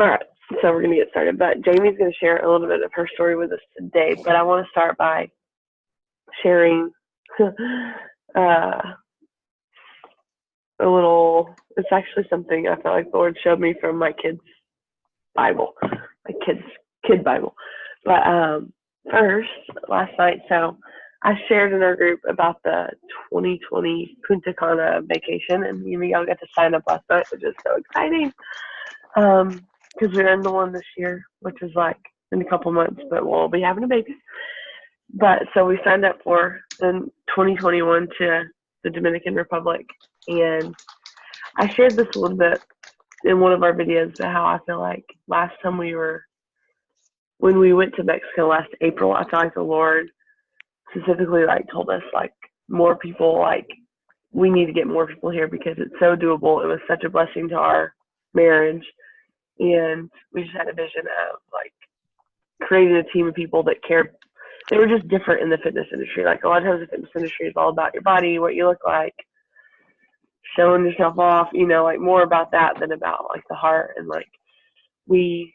All right, so we're going to get started. But Jamie's going to share a little bit of her story with us today. But I want to start by sharing a little. It's actually something I felt like the Lord showed me from my kids' Bible, my kid Bible. But first, last night, so I shared in our group about the 2020 Punta Cana vacation, and y'all got to sign up last night, which is so exciting. Because we're in the one this year, which is like in a couple months, but we'll be having a baby. But so we signed up for the 2021 to the Dominican Republic, and I shared this a little bit in one of our videos about how I feel like last time when we went to Mexico last April, I feel like the Lord specifically like told us like more people, like we need to get more people here because it's so doable. It was such a blessing to our marriage. And we just had a vision of like creating a team of people that cared. They were just different in the fitness industry. Like a lot of times the fitness industry is all about your body, what you look like, showing yourself off, like more about that than about like the heart. And like we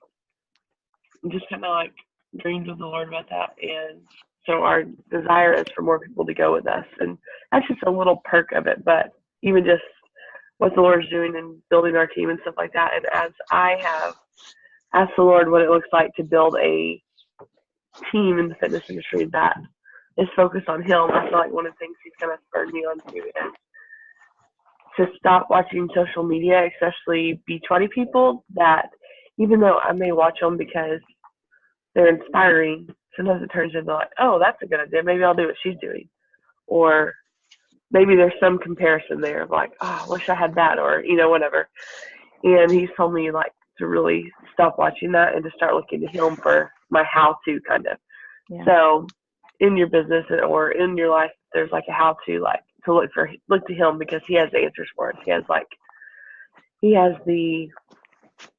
just kind of like dreamed with the Lord about that. And so our desire is for more people to go with us. And that's just a little perk of it. But even just what the Lord's doing and building our team and stuff like that. And as I have asked the Lord what it looks like to build a team in the fitness industry that is focused on Him, I feel like one of the things He's kind of spurred me on to is to stop watching social media, especially Beachbody people, that even though I may watch them because they're inspiring, sometimes it turns into like, oh, that's a good idea. Maybe I'll do what she's doing. Or maybe there's some comparison there of like, oh, I wish I had that, or, whatever. And He's told me like to really stop watching that and to start looking to Him for my how-to kind of. Yeah. So in your business or in your life, there's like a how-to, like to look to Him because He has the answers for us. He has the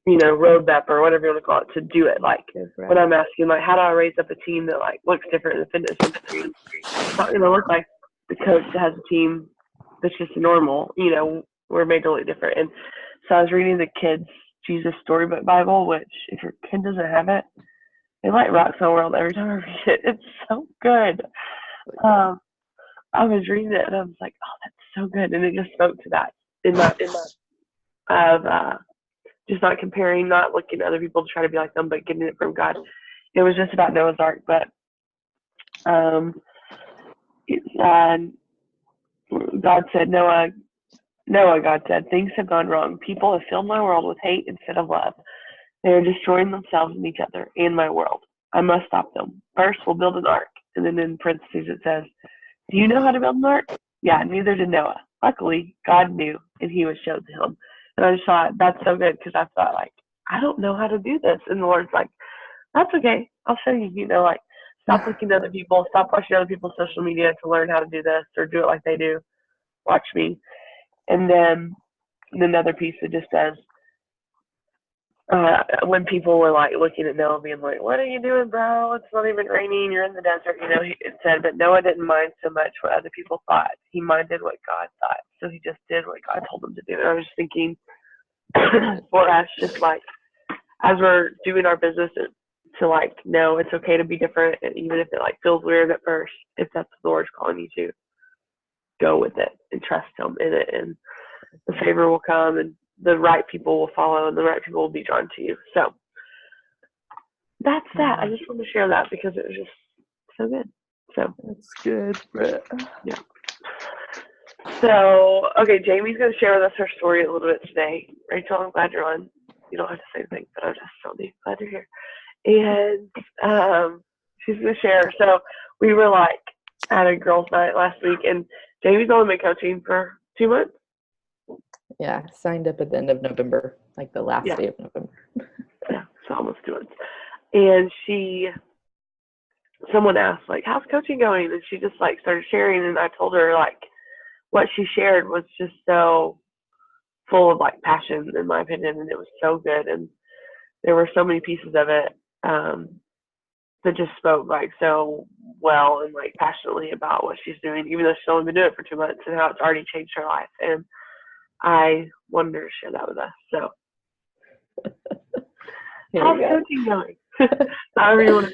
roadmap or whatever you want to call it to do it. Like right. When I'm asking like, how do I raise up a team that like looks different in the fitness industry? It's not going to look like the coach that has a team that's just normal. We're made to look different. And so I was reading the kids' Jesus Storybook Bible, which if your kid doesn't have it, it like rocks my world every time I read it. It's so good. I was reading it and I was like, oh, that's so good. And it just spoke to that in my just not comparing, not looking at other people to try to be like them, but getting it from God. It was just about Noah's Ark, but God said, God said, things have gone wrong. People have filled my world with hate instead of love. They are destroying themselves and each other and my world. I must stop them. First, we'll build an ark. And then in parentheses it says, do you know how to build an ark? Yeah, neither did Noah. Luckily, God knew, and He was shown to him. And I just thought, that's so good, because I thought, like, I don't know how to do this. And the Lord's like, that's okay. I'll show you, like, stop looking at other people, stop watching other people's social media to learn how to do this or do it like they do. Watch me. And then another piece that just says, when people were like looking at Noah being like, what are you doing, bro? It's not even raining. You're in the desert. It said, but Noah didn't mind so much what other people thought. He minded what God thought. So he just did what God told him to do. And I was thinking for us, just like as we're doing our business, to like know it's okay to be different. And even if it like feels weird at first, if that's what the Lord's calling you to, go with it and trust Him in it. And the favor will come and the right people will follow and the right people will be drawn to you. So that's that. I just want to share that because it was just so good. So that's good, Brett. Yeah. So, okay, Jamie's going to share with us her story a little bit today. Rachel, I'm glad you're on. You don't have to say anything, but I'm just so glad you're here. And she's going to share. So we were like at a girls' night last week, and Jamie's only been coaching for 2 months. Yeah, signed up at the end of November, like the last day of November. Yeah, so almost 2 months. And someone asked, like, how's coaching going? And she just, like, started sharing, and I told her, like, what she shared was just so full of, like, passion, in my opinion, and it was so good. And there were so many pieces of it that just spoke, like, so well and, like, passionately about what she's doing, even though she's only been doing it for 2 months, and how it's already changed her life. And I wanted her to share that with us. So Here How's we go. coaching going? However you want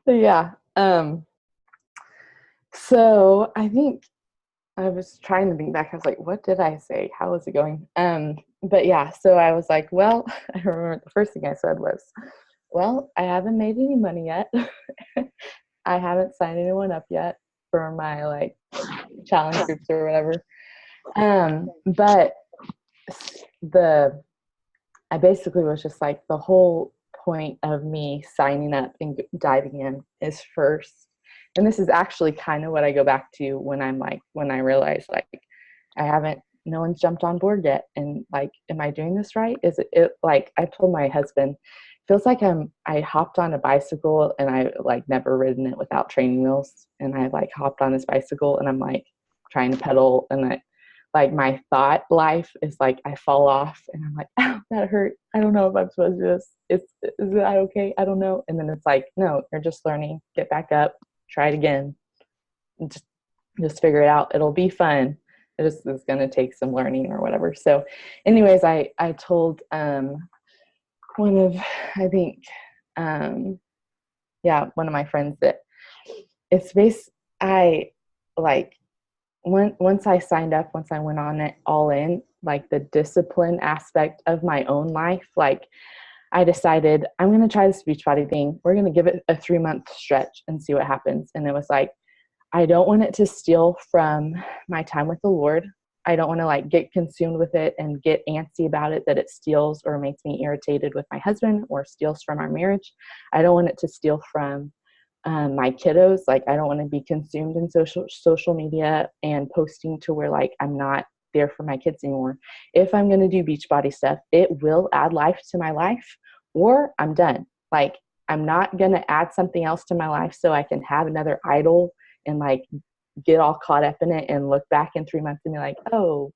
to. Yeah. So I think I was trying to think back. I was like, what did I say? How is it going? But yeah, so I was like, well, I remember the first thing I said was, well, I haven't made any money yet. I haven't signed anyone up yet for my like challenge groups or whatever. But I basically was just like, the whole point of me signing up and diving in is first. And this is actually kind of what I go back to when I realize like, no one's jumped on board yet. And like, am I doing this right? Is it like, I told my husband, feels like I hopped on a bicycle and I like never ridden it without training wheels. And I like hopped on this bicycle and I'm like trying to pedal and like my thought life is like I fall off and I'm like, ow, that hurt. I don't know if I'm supposed to do this. Is that okay? I don't know. And then it's like, no, you're just learning. Get back up, try it again. Just figure it out. It'll be fun. It just is going to take some learning or whatever. So anyways, I told one of, I think, one of my friends that I like, once I signed up, once I went on it all in, like the discipline aspect of my own life, like I decided I'm going to try this Beachbody thing. We're going to give it a 3-month stretch and see what happens. And it was like, I don't want it to steal from my time with the Lord. I don't want to like get consumed with it and get antsy about it, that it steals or makes me irritated with my husband or steals from our marriage. I don't want it to steal from my kiddos. Like I don't want to be consumed in social media and posting to where like I'm not there for my kids anymore. If I'm going to do Beachbody stuff, it will add life to my life or I'm done. Like I'm not going to add something else to my life so I can have another idol and like get all caught up in it and look back in 3 months and be like, oh,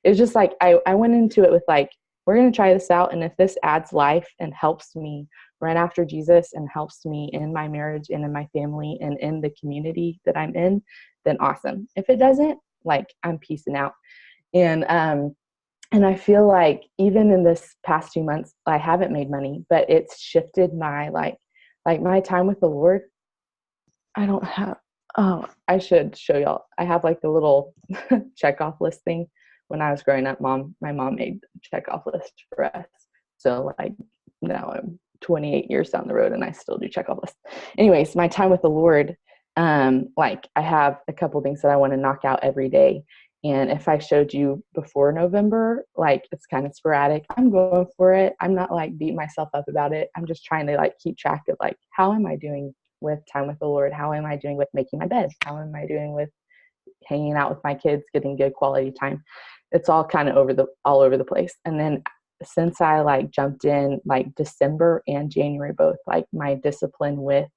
it's just like, I went into it with like, we're going to try this out. And if this adds life and helps me run after Jesus and helps me in my marriage and in my family and in the community that I'm in, then awesome. If it doesn't, like I'm peacing out. And I feel like even in this past 2 months, I haven't made money, but it's shifted my, like my time with the Lord. I should show y'all. I have like a little checkoff list thing. When I was growing up, my mom made a checkoff list for us. So like now I'm 28 years down the road and I still do checkoff lists. Anyways, my time with the Lord, like I have a couple things that I want to knock out every day. And if I showed you before November, like it's kind of sporadic. I'm going for it. I'm not like beating myself up about it. I'm just trying to like keep track of like, how am I doing with time with the Lord? How am I doing with making my bed? How am I doing with hanging out with my kids, getting good quality time? It's all kind of all over the place. And then since I like jumped in like December and January, both like my discipline with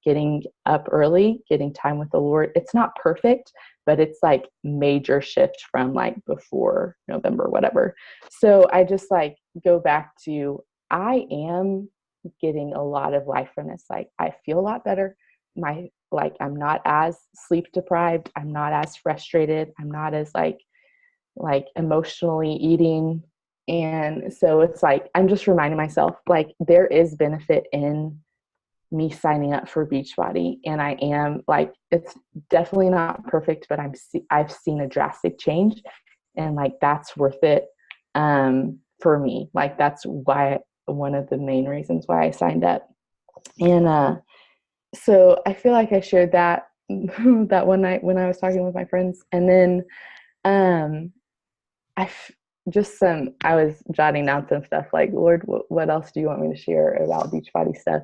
getting up early, getting time with the Lord, it's not perfect, but it's like major shift from like before November, whatever. So I just like go back to, I am getting a lot of life from this. Like I feel a lot better. I'm not as sleep deprived. I'm not as frustrated. I'm not as like emotionally eating. And so it's like, I'm just reminding myself, like there is benefit in me signing up for Beachbody. And I am like, it's definitely not perfect, but I've seen a drastic change and like, that's worth it. For me, like that's why one of the main reasons why I signed up. And, so I feel like I shared that, that one night when I was talking with my friends. And then, I was jotting down some stuff like, Lord, what else do you want me to share about Beachbody stuff?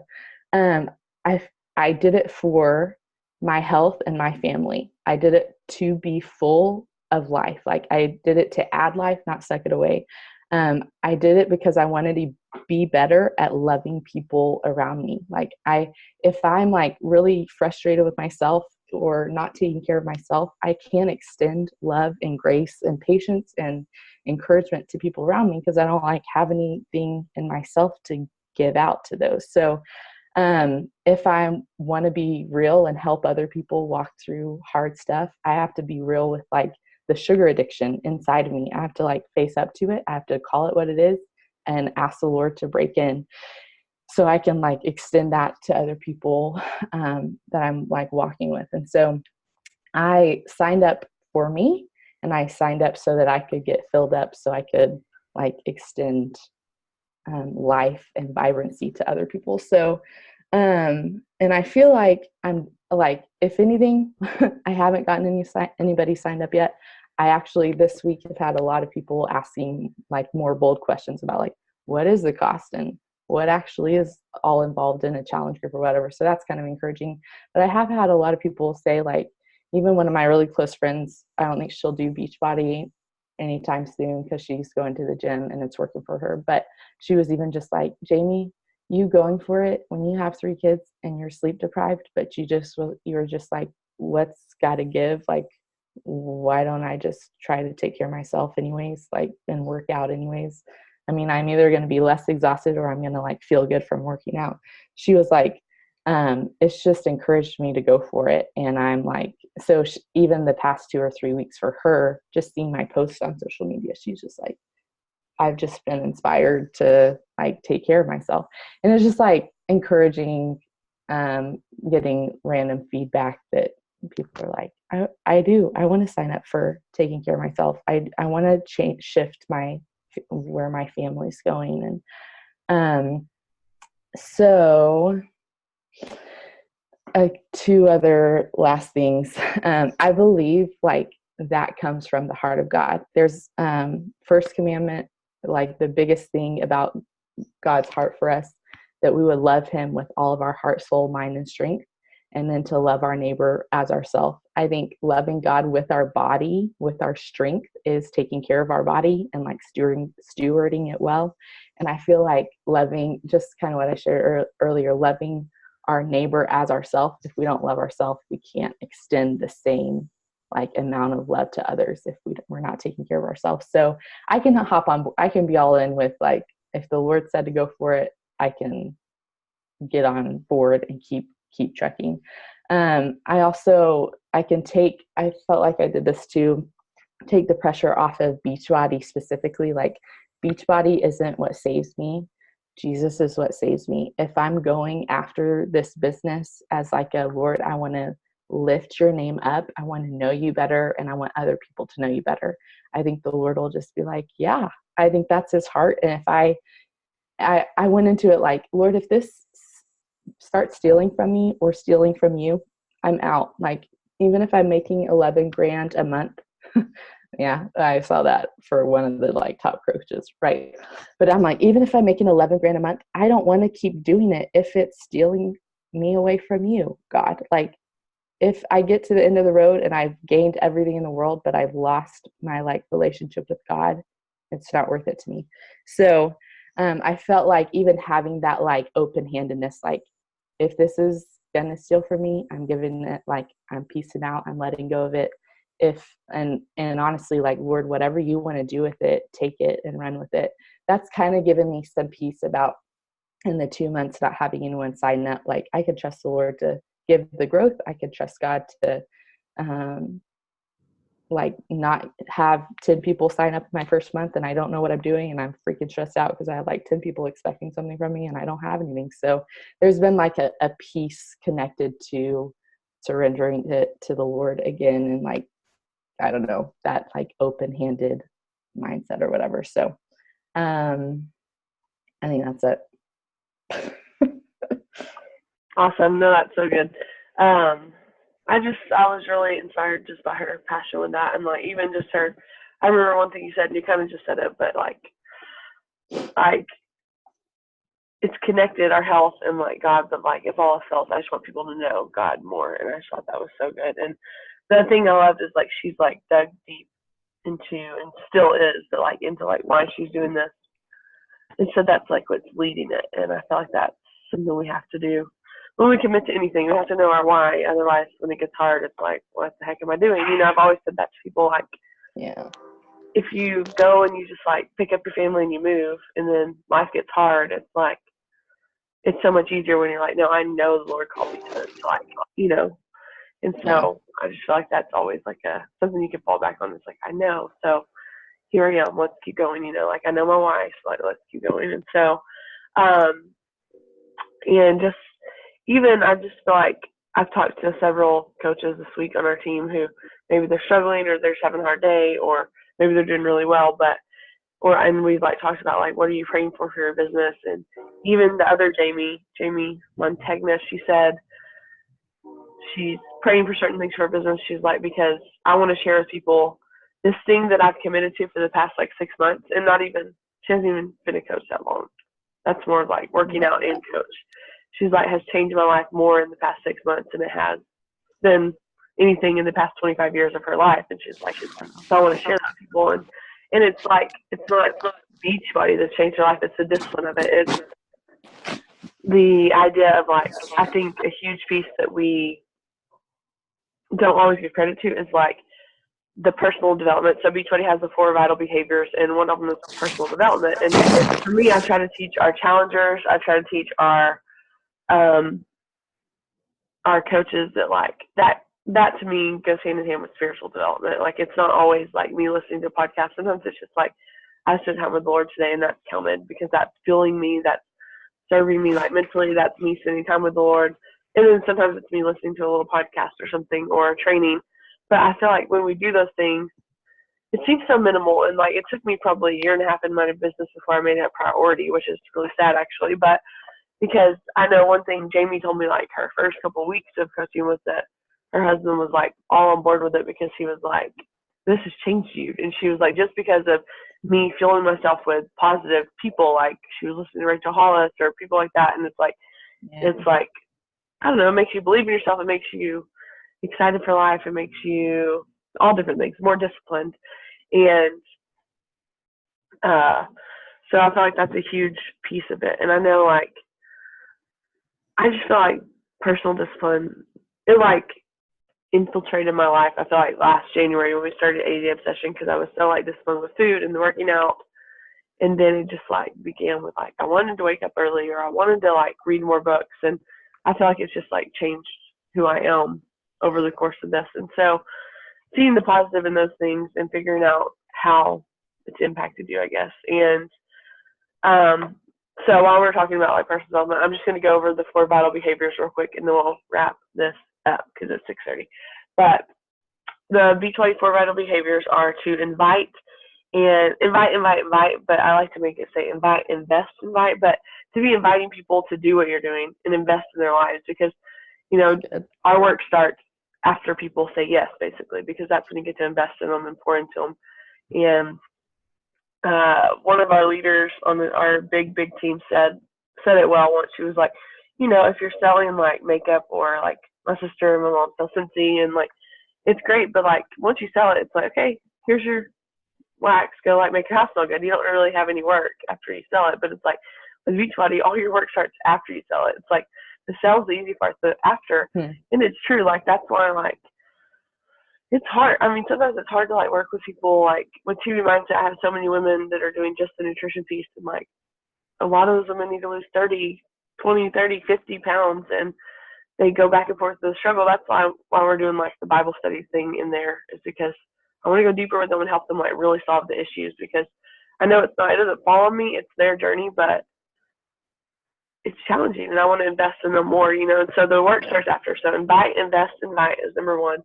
I did it for my health and my family. I did it to be full of life. Like I did it to add life, not suck it away. I did it because I wanted to be better at loving people around me. Like if I'm like really frustrated with myself or not taking care of myself, I can extend love and grace and patience and encouragement to people around me because I don't like have anything in myself to give out to those. So if I want to be real and help other people walk through hard stuff, I have to be real with like the sugar addiction inside of me. I have to like face up to it. I have to call it what it is. and ask the Lord to break in so I can like extend that to other people that I'm like walking with. And so I signed up for me, and I signed up so that I could get filled up so I could like extend life and vibrancy to other people. So, and I feel like I'm like, if anything, I haven't gotten anybody signed up yet. I actually this week have had a lot of people asking like more bold questions about like, what is the cost and what actually is all involved in a challenge group or whatever. So that's kind of encouraging. But I have had a lot of people say like, even one of my really close friends, I don't think she'll do Beachbody anytime soon because she's going to the gym and it's working for her. But she was even just like, Jamie, you going for it when you have 3 kids and you're sleep deprived, but you're just like, what's got to give? Like, why don't I just try to take care of myself anyways, like, and work out anyways? I mean, I'm either going to be less exhausted or I'm going to like feel good from working out. She was like, it's just encouraged me to go for it. And I'm like, so even the past 2 or 3 weeks for her, just seeing my posts on social media, she's just like, I've just been inspired to like take care of myself. And it's just like encouraging, getting random feedback that people are like, I want to sign up for taking care of myself. I want to shift where my family's going. And so 2 other last things. I believe like that comes from the heart of God. There's first commandment, like the biggest thing about God's heart for us, that we would love him with all of our heart, soul, mind, and strength, and then to love our neighbor as ourselves. I think loving God with our body, with our strength, is taking care of our body and like stewarding it well. And I feel like loving, just kind of what I shared earlier, loving our neighbor as ourselves. If we don't love ourselves, we can't extend the same like amount of love to others if we're not taking care of ourselves. So I can I can be all in with like, if the Lord said to go for it, I can get on board and keep trekking. I felt like I did this to take the pressure off of Beachbody specifically. Like, Beachbody isn't what saves me. Jesus is what saves me. If I'm going after this business as like a Lord, I want to lift your name up. I want to know you better, and I want other people to know you better. I think the Lord will just be like, yeah, I think that's his heart. And if I went into it like, Lord, if this starts stealing from me or stealing from you, I'm out. Like, even if I'm making 11 grand a month, yeah, I saw that for one of the like top coaches, right? But I'm like, even if I'm making 11 grand a month, I don't want to keep doing it if it's stealing me away from you, God. Like, if I get to the end of the road and I've gained everything in the world, but I've lost my like relationship with God, it's not worth it to me. So I felt like even having that like open-handedness, like, if this is gonna steal from me, I'm giving it, like, I'm piecing out, I'm letting go of it. And honestly, like, Lord, whatever you want to do with it, take it and run with it. That's kind of given me some peace about, in the 2 months not having anyone sign up, like, I could trust the Lord to give the growth. I could trust God to like not have 10 people sign up my first month and I don't know what I'm doing and I'm freaking stressed out because I have like 10 people expecting something from me and I don't have anything. So there's been like a peace connected to surrendering it to the Lord again, and like, I don't know, that like open-handed mindset or whatever. So I think that's it. Awesome. No, that's so good. I was really inspired just by her passion with that, and like, even just her. I remember one thing you said, and you kind of just said it, but like it's connected, our health and like God. But like, if all else fails, I just want people to know God more, and I just thought that was so good. And the thing I loved is like, she's like dug deep into, and still is, but like into like why she's doing this, and so that's like what's leading it. And I feel like that's something we have to do. When we commit to anything, we have to know our why. Otherwise, when it gets hard, it's like, what the heck am I doing? You know, I've always said that to people. Like, Yeah. if you go and you just like pick up your family and you move, and then life gets hard, it's like, it's so much easier when you're like, no, I know the Lord called me to like, you know. And so I just feel like that's always like something you can fall back on. It's like, I know. So here I am, let's keep going, like I know my why, so like let's keep going. And so, and just even I just feel like I've talked to several coaches this week on our team who maybe they're struggling or they're just having a hard day or maybe they're doing really well, and we've like talked about like what are you praying for your business. And even the other Jamie Montegna, she said she's praying for certain things for her business. She's like, because I want to share with people this thing that I've committed to for the past like 6 months, and she hasn't even been a coach that long. That's more of like working out and coach. She's like, has changed my life more in the past 6 months than it has than anything in the past 25 years of her life. And she's like, so I want to share that with people. And it's like, it's not Beachbody that's changed her life. It's the discipline of it. It's the idea of like, I think a huge piece that we don't always give credit to is like the personal development. So Beachbody has the 4 vital behaviors, and one of them is personal development. And for me, I try to teach our challengers. I try to teach our coaches that like that to me goes hand in hand with spiritual development. Like it's not always like me listening to a podcast. Sometimes it's just like I spent time with the Lord today, and that's counted because that's fueling me, that's serving me like mentally, that's me spending time with the Lord. And then sometimes it's me listening to a little podcast or something or a training. But I feel like when we do those things, it seems so minimal. And like it took me probably a year and a half in my business before I made it a priority, which is really sad actually. But because I know one thing Jamie told me like her first couple of weeks of coaching was that her husband was like all on board with it because he was like, this has changed you. And she was like, just because of me fueling myself with positive people, like she was listening to Rachel Hollis or people like that. And it's like, It's like, I don't know, it makes you believe in yourself. It makes you excited for life. It makes you all different things, more disciplined. And so I feel like that's a huge piece of it. And I know like, I just feel like personal discipline, it like infiltrated my life. I feel like last January when we started 80 Obsession because I was so like disciplined with food and the working out. And then it just like began with like, I wanted to wake up early or I wanted to like read more books. And I feel like it's just like changed who I am over the course of this. And so seeing the positive in those things and figuring out how it's impacted you, I guess. And so while we're talking about like personal development, I'm just going to go over the 4 vital behaviors real quick and then we'll wrap this up because it's 6:30. But the Beachbody 4 vital behaviors are to invite, but I like to make it say invite, invest, invite, but to be inviting people to do what you're doing and invest in their lives because, our work starts after people say yes, basically, because that's when you get to invest in them and pour into them. And one of our leaders on our big team said it well once. She was like, if you're selling like makeup or like my sister and my mom sell Scentsy and like it's great, but like once you sell it, it's like, okay, here's your wax, go like make your house smell good. You don't really have any work after you sell it, but it's like with Beachbody, all your work starts after you sell it. It's like the sale's the easy part, but after, and it's true. Like that's why like it's hard. I mean, sometimes it's hard to like work with people like with TV Mindset. I have so many women that are doing just the nutrition piece, and like a lot of those women need to lose 30, 20, 30, 50 pounds, and they go back and forth to the struggle. That's why we're doing like the Bible study thing in there, is because I want to go deeper with them and help them like really solve the issues, because I know it doesn't fall on me, it's their journey, but it's challenging and I want to invest in them more, and so the work starts after. So invite is number 1.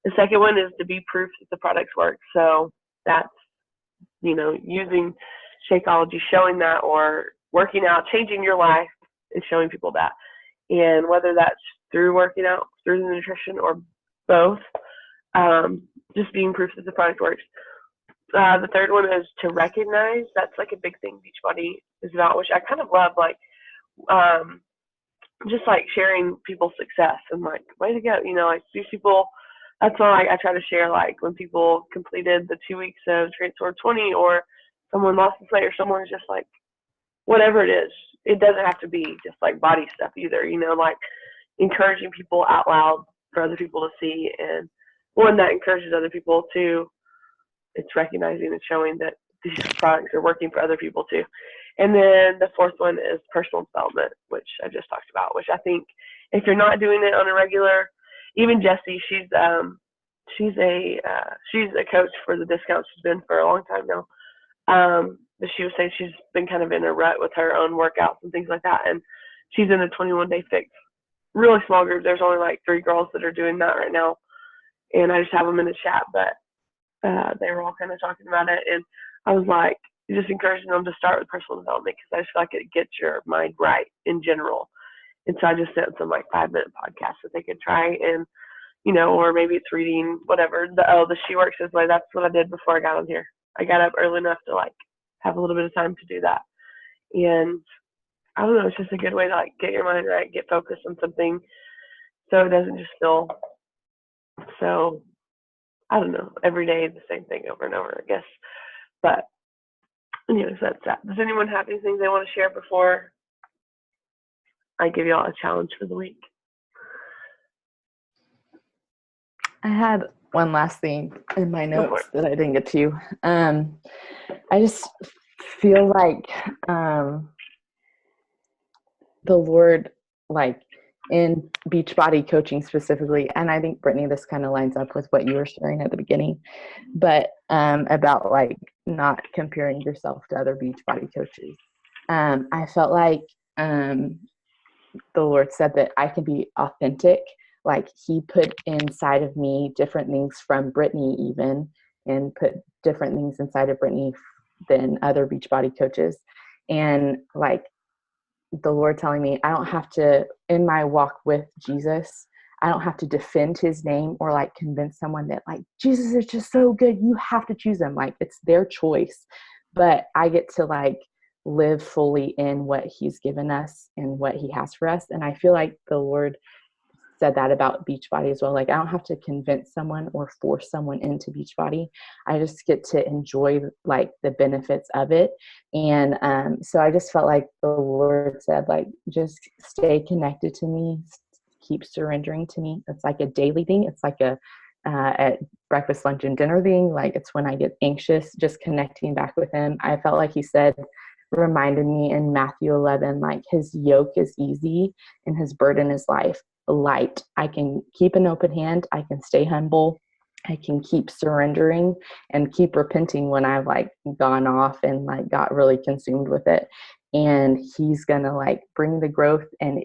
The second one is to be proof that the products work. So that's, using Shakeology, showing that, or working out, changing your life and showing people that. And whether that's through working out, through the nutrition, or both, just being proof that the product works. The third one is to recognize. That's like a big thing Beachbody is about, which I kind of love, like just like sharing people's success and like, way to go, like these people. That's why I try to share, like when people completed the 2 weeks of Transform 20, or someone lost the weight, or someone's just like, whatever it is. It doesn't have to be just like body stuff either, like encouraging people out loud for other people to see, and one that encourages other people too. It's recognizing and showing that these products are working for other people too. And then the fourth one is personal development, which I just talked about, which I think if you're not doing it on a regular, even Jessie, she's a coach for the discount. She's been for a long time now. But she was saying she's been kind of in a rut with her own workouts and things like that. And she's in a 21-day fix, really small group. There's only like 3 girls that are doing that right now. And I just have them in the chat, but they were all kind of talking about it. And I was like, just encouraging them to start with personal development because I just feel like it gets your mind right in general. And so I just sent some like 5-minute podcasts that they could try and, or maybe it's reading, whatever. The She Works This Way. That's what I did before I got on here. I got up early enough to like have a little bit of time to do that. And I don't know, it's just a good way to like get your mind right, get focused on something so it doesn't just feel so, I don't know, every day the same thing over and over, I guess. But anyways, that's that. Does anyone have anything they want to share before I give y'all a challenge for the week? I had one last thing in my notes that I didn't get to. I just feel like the Lord, like in Beachbody coaching specifically, and I think, Brittany, this kind of lines up with what you were sharing at the beginning, but about like not comparing yourself to other Beachbody coaches. I felt like the Lord said that I can be authentic. Like he put inside of me different things from Brittany even, and put different things inside of Brittany than other Beachbody coaches. And like the Lord telling me, I don't have to, in my walk with Jesus, I don't have to defend his name or like convince someone that like, Jesus is just so good, you have to choose him. Like it's their choice, but I get to like live fully in what he's given us and what he has for us. And I feel like the Lord said that about Beachbody as well. Like I don't have to convince someone or force someone into Beachbody. I just get to enjoy like the benefits of it. And so I just felt like the Lord said, like, just stay connected to me, keep surrendering to me. It's like a daily thing. It's like a at breakfast, lunch, and dinner thing. Like it's when I get anxious, just connecting back with him. I felt like he said, reminded me in Matthew 11, like his yoke is easy and his burden is light. I can keep an open hand. I can stay humble. I can keep surrendering and keep repenting when I've like gone off and like got really consumed with it. And he's going to like bring the growth, and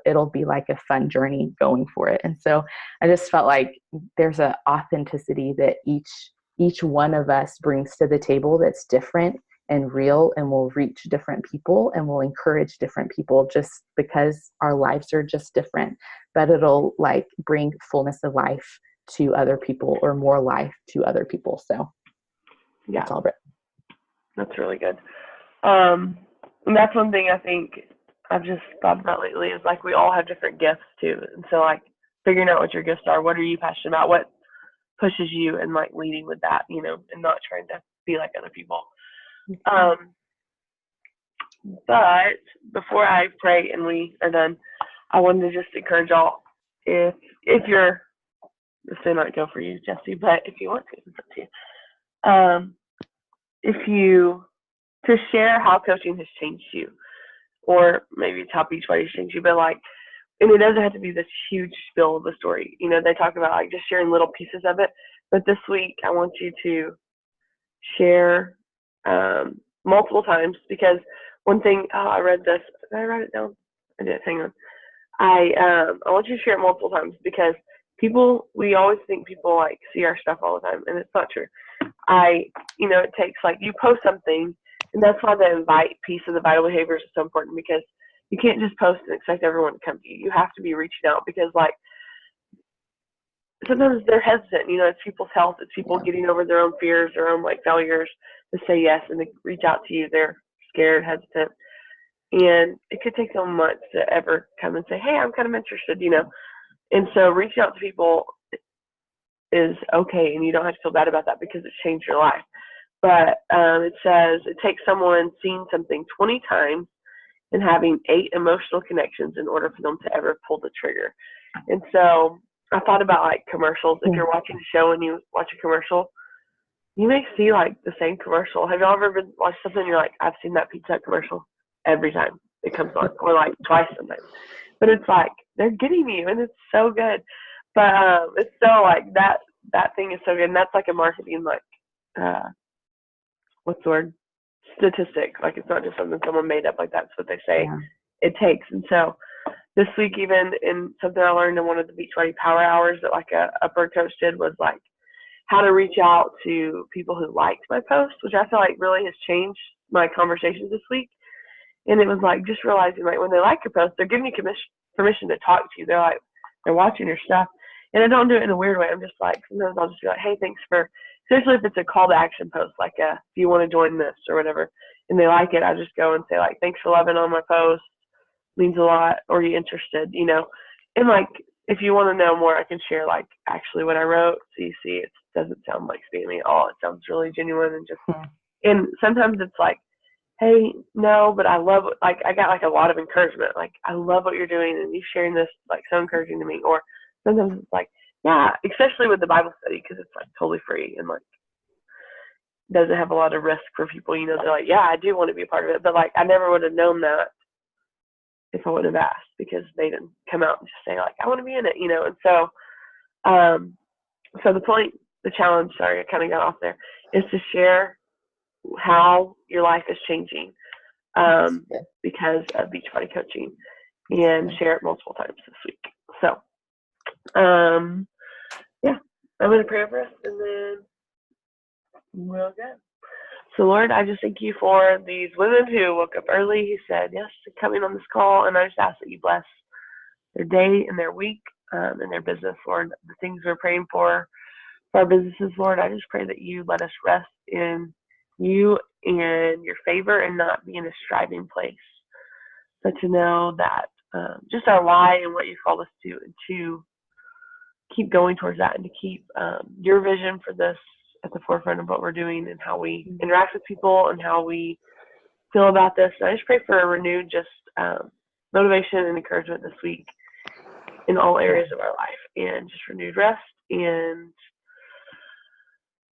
it'll be like a fun journey going for it. And so I just felt like there's an authenticity that each one of us brings to the table that's different and real, and will reach different people and will encourage different people just because our lives are just different, but it'll like bring fullness of life to other people, or more life to other people. So yeah, that's all, Britt. That's really good. And that's one thing I think I've just thought about lately is like we all have different gifts too. And so like figuring out what your gifts are, what are you passionate about, what pushes you, and like leading with that, and not trying to be like other people. But before I pray and we are done, I wanted to just encourage y'all, if you're, this may not go for you, Jesse, but if you want to, it's up to you. To share how coaching has changed you, or maybe it's how Beachbody has changed you, but like, and it doesn't have to be this huge spill of the story. They talk about like just sharing little pieces of it. But this week, I want you to share multiple times, because one thing, I read this. Did I write it down? I did. Hang on. I want you to share it multiple times, because we always think people like see our stuff all the time, and it's not true. It takes like, you post something, and that's why the invite piece of the vital behaviors is so important, because you can't just post and expect everyone to come to you. You have to be reaching out, because like sometimes they're hesitant, it's people's health, it's people getting over their own fears, their own like failures, to say yes and to reach out to you. They're scared, hesitant, and it could take them months to ever come and say, hey, I'm kind of interested, and so reaching out to people is okay, and you don't have to feel bad about that, because it's changed your life. But it says it takes someone seeing something 20 times and having 8 emotional connections in order for them to ever pull the trigger. And so I thought about like commercials. If you're watching a show and you watch a commercial, you may see like the same commercial. Have y'all ever watched something and you're like, I've seen that Pizza Hut commercial every time it comes on, or like twice sometimes. But it's like they're getting you, and it's so good. But it's so like that thing is so good, and that's like a marketing like what's the word? statistic. Like, it's not just something someone made up. Like, that's what they say Yeah. it takes. And so this week, even in something I learned in one of the Beachbody Power Hours that like a upper coach did, was like how to reach out to people who liked my post, which I feel like really has changed my conversations this week. And it was like just realizing, like, when they like your post, they're giving you permission to talk to you. They're like, they're watching your stuff. And I don't do it in a weird way. I'm just like, sometimes I'll just be like, hey, thanks for, especially if it's a call to action post, like if you want to join this or whatever, and they like it, I just go and say, like, thanks for loving on my post. Means a lot. Or are you interested, you know? And like, if you want to know more, I can share like actually what I wrote. So you see, it doesn't sound like spammy at all. It sounds really genuine and just, and sometimes it's like, hey, no, but I love, like, I got like a lot of encouragement. Like, I love what you're doing and you sharing this, like, so encouraging to me. Or sometimes it's like, yeah, especially with the Bible study, because it's like totally free and like doesn't have a lot of risk for people. You know, they're like, yeah, I do want to be a part of it, but like I never would have known that if I would have asked, because they didn't come out and just say like, I want to be in it, you know. And so, so the challenge, sorry, I kind of got off there, is to share how your life is changing because of Beachbody coaching, and share it multiple times this week. So, yeah, I'm going to pray over us and then we'll go. So, Lord, I just thank you for these women who woke up early, who said yes to coming on this call, and I just ask that you bless their day and their week and their business, Lord. The things we're praying for our businesses, Lord, I just pray that you let us rest in you and your favor and not be in a striving place, but to know that just our why and what you called us to, and to keep going towards that, and to keep your vision for this at the forefront of what we're doing and how we interact with people and how we feel about this. And I just pray for a renewed just motivation and encouragement this week in all areas of our life, and just renewed rest and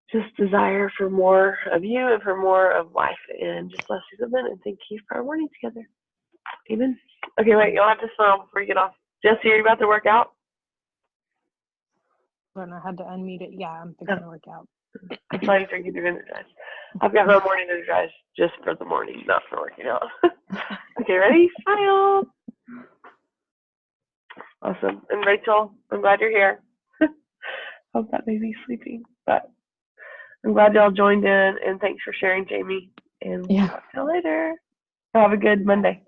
just desire for more of you and for more of life, and just bless you, them, and thank you for our morning together. Amen. Okay, wait, you'll have to smile before you get off. Jesse, are you about to work out? When I had to unmute it, yeah, I'm fixing to work out. I saw you drinking your energize. I've got my morning energize just for the morning, not for working out. Okay, ready? Smile. Awesome. And Rachel, I'm glad you're here. Hope that baby's sleeping, but I'm glad y'all joined in, and thanks for sharing, Jamie. And we'll talk to you later. Have a good Monday.